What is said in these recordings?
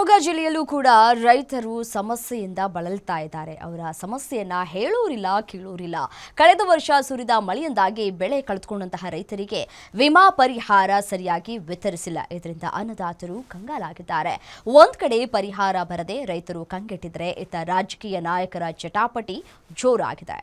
ಶಿವಮೊಗ್ಗ ಜಿಲ್ಲೆಯಲ್ಲೂ ಕೂಡ ರೈತರು ಸಮಸ್ಯೆಯಿಂದ ಬಳಲ್ತಾ ಇದ್ದಾರೆ. ಅವರ ಸಮಸ್ಯೆಯನ್ನ ಹೇಳೋರಿಲ್ಲ ಕೇಳೋರಿಲ್ಲ. ಕಳೆದ ವರ್ಷ ಸುರಿದ ಮಳೆಯಿಂದಾಗಿ ಬೆಳೆ ಕಳೆದುಕೊಂಡಂತಹ ರೈತರಿಗೆ ವಿಮಾ ಪರಿಹಾರ ಸರಿಯಾಗಿ ವಿತರಿಸಿಲ್ಲ. ಇದರಿಂದ ಅನ್ನದಾತರು ಕಂಗಾಲಾಗಿದ್ದಾರೆ. ಒಂದ್ ಕಡೆ ಪರಿಹಾರ ಬರದೆ ರೈತರು ಕಂಗೆಟ್ಟಿದ್ರೆ, ಇತ್ತ ರಾಜಕೀಯ ನಾಯಕರ ಚಟಾಪಟಿ ಜೋರಾಗಿದೆ.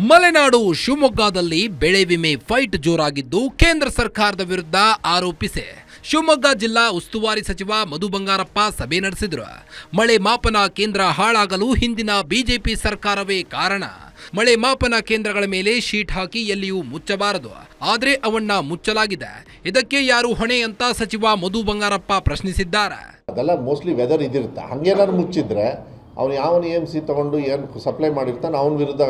ಮಲೆನಾಡು ಶಿವಮೊಗ್ಗದಲ್ಲಿ ಬೆಳೆ ವಿಮೆ ಫೈಟ್ ಜೋರಾಗಿದ್ದು, ಕೇಂದ್ರ ಸರ್ಕಾರದ ವಿರುದ್ಧ ಆರೋಪಿಸಿ ಶಿವಮೊಗ್ಗ ಜಿಲ್ಲಾ ಉಸ್ತುವಾರಿ ಸಚಿವ ಮಧು ಬಂಗಾರಪ್ಪ ಸಭೆ ನಡೆಸಿದರು. ಮಳೆ ಮಾಪನ ಕೇಂದ್ರ ಹಾಳಾಗಲು ಹಿಂದಿನ ಬಿಜೆಪಿ ಸರ್ಕಾರವೇ ಕಾರಣ. ಮಳೆ ಮಾಪನ ಕೇಂದ್ರಗಳ ಮೇಲೆ ಶೀಟ್ ಹಾಕಿ ಎಲ್ಲಿಯೂ ಮುಚ್ಚಬಾರದು, ಆದ್ರೆ ಅವನ್ನ ಮುಚ್ಚಲಾಗಿದೆ. ಇದಕ್ಕೆ ಯಾರು ಹೊಣೆ ಅಂತ ಸಚಿವ ಮಧು ಬಂಗಾರಪ್ಪ ಪ್ರಶ್ನಿಸಿದ್ದಾರೆ. ಅದೆಲ್ಲ ಮೋಸ್ಟ್ಲಿ ವೆದರ್ ಇದಿರುತ್ತೆ. ಹಂಗೇನಾದ್ರು ಮುಚ್ಚಿದ್ರೆ ಅವನು ಯಾವನು EMC ತಗೊಂಡು ಏನು ಸಪ್ಲೈ ಮಾಡಿರ್ತಾನೆ ಅವನ ವಿರುದ್ಧ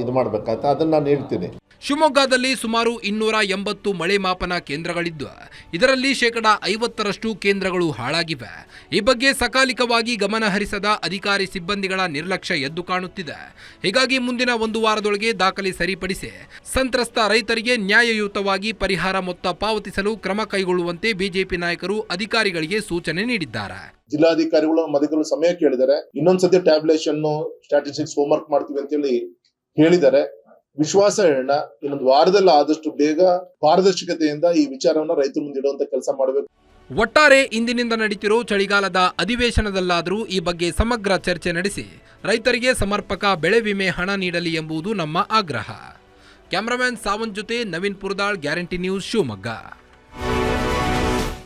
ಇದು ಮಾಡಬೇಕಾಗ್ತದೆ. ಅದನ್ನು ನಾನು ಹೇಳ್ತೀನಿ. ಶಿವಮೊಗ್ಗದಲ್ಲಿ ಸುಮಾರು 280 ಮಳೆ ಮಾಪನ ಕೇಂದ್ರಗಳಿದ್ದು, ಇದರಲ್ಲಿ 50% ಕೇಂದ್ರಗಳು ಹಾಳಾಗಿವೆ. ಈ ಬಗ್ಗೆ ಸಕಾಲಿಕವಾಗಿ ಗಮನ ಹರಿಸದ ಅಧಿಕಾರಿ ಸಿಬ್ಬಂದಿಗಳ ನಿರ್ಲಕ್ಷ್ಯ ಎದ್ದು ಕಾಣುತ್ತಿದೆ. ಹೀಗಾಗಿ ಮುಂದಿನ 1 ವಾರದೊಳಗೆ ದಾಖಲೆ ಸರಿಪಡಿಸಿ ಸಂತ್ರಸ್ತ ರೈತರಿಗೆ ನ್ಯಾಯಯುತವಾಗಿ ಪರಿಹಾರ ಮೊತ್ತ ಪಾವತಿಸಲು ಕ್ರಮ ಕೈಗೊಳ್ಳುವಂತೆ ಬಿಜೆಪಿ ನಾಯಕರು ಅಧಿಕಾರಿಗಳಿಗೆ ಸೂಚನೆ ನೀಡಿದ್ದಾರೆ. ಜಿಲ್ಲಾಧಿಕಾರಿಗಳು ಅಧಿಕಾರಿಗಳು ಸಮಯ ಕೇಳಿದ್ದಾರೆ. ಇನ್ನೊಂದ್ಸತಿ ಟ್ಯಾಬ್ಲೇಷನ್ ಸ್ಟ್ಯಾಟಿಸ್ಟಿಕ್ಸ್ ಹೋಮ್ವರ್ಕ್ ಮಾಡ್ತೀವಿ ಅಂತ ಹೇಳಿದ್ದಾರೆ. ವಿಶ್ವಾಸ ಹೇಳೋಣ, ಇನ್ನೊಂದು ವಾರದಲ್ಲಿ ಆದಷ್ಟು ಬೇಗ ಪಾರದರ್ಶಕತೆಯಿಂದ ಈ ವಿಚಾರವನ್ನ ರೈತರ ಮುಂದೆ ಇಡುವಂತ ಕೆಲಸ ಮಾಡಬೇಕು. ಒಟ್ಟಾರೆ ಇಂದಿನಿಂದ ನಡೀತಿರೋ ಚಳಿಗಾಲದ ಅಧಿವೇಶನದಲ್ಲಾದರೂ ಈ ಬಗ್ಗೆ ಸಮಗ್ರ ಚರ್ಚೆ ನಡೆಸಿ ರೈತರಿಗೆ ಸಮರ್ಪಕ ಬೆಳೆ ವಿಮೆ ಹಣ ನೀಡಲಿ ಎಂಬುದು ನಮ್ಮ ಆಗ್ರಹ. ಕ್ಯಾಮರಾಮನ್ ಸಾವಂತ್ ಜೊತೆ ನವೀನ್ ಪುರದಾಳ್, ಗ್ಯಾರಂಟಿ ನ್ಯೂಸ್, ಶಿವಮೊಗ್ಗ.